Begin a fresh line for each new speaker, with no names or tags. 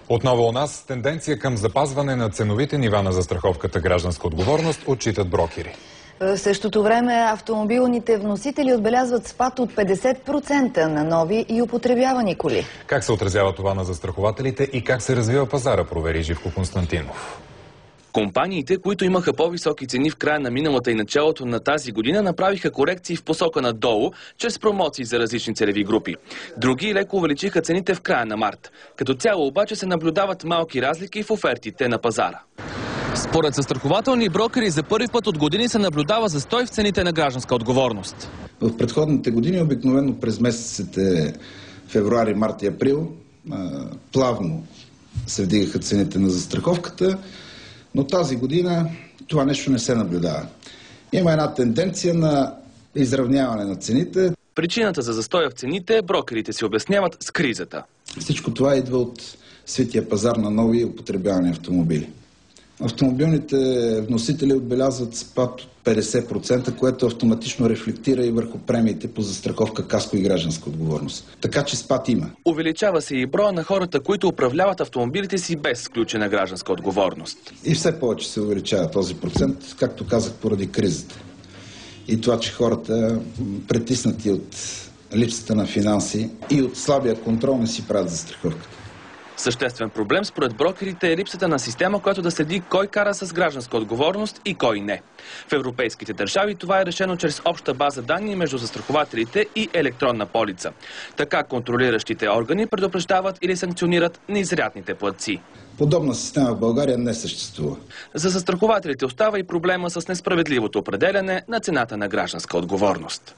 Отново у нас тенденция към запазване на ценовите нива на застраховката гражданска отговорност отчитат брокери.
В същото време автомобилните вносители отбелязват спад от 50% на нови и употребявани коли.
Как се отразява това на застрахователите и как се развива пазара, провери Живко Константинов.
Компаниите, които имаха по-високи цени в края на миналата и началото на тази година, направиха корекции в посока надолу, чрез промоции за различни целеви групи. Други леко увеличиха цените в края на март. Като цяло обаче се наблюдават малки разлики в офертите на пазара. Според застрахователни брокери за първи път от години се наблюдава застой в цените на гражданска отговорност.
В предходните години обикновено през месеците февруари, март и април плавно се вдигаха цените на застраховката, но тази година това нещо не се наблюдава. Има една тенденция на изравняване на цените.
Причината за застоя в цените брокерите си обясняват с кризата.
Всичко това идва от свития пазар на нови и употребявани автомобили. Автомобилните вносители отбелязват спад от 50%, което автоматично рефлектира и върху премиите по застраховка каско и гражданска отговорност. Така че спад има.
Увеличава се и броя на хората, които управляват автомобилите си без сключена гражданска отговорност.
И все повече се увеличава този процент, както казах, поради кризата. И това, че хората, притиснати от липсата на финанси и от слабия контрол, не си правят застраховката.
Съществен проблем според брокерите е липсата на система, която да следи кой кара с гражданска отговорност и кой не. В европейските държави това е решено чрез обща база данни между застрахователите и електронна полица. Така контролиращите органи предупреждават или санкционират неизрядните платци.
Подобна система в България не съществува.
За застрахователите остава и проблема с несправедливото определяне на цената на гражданска отговорност.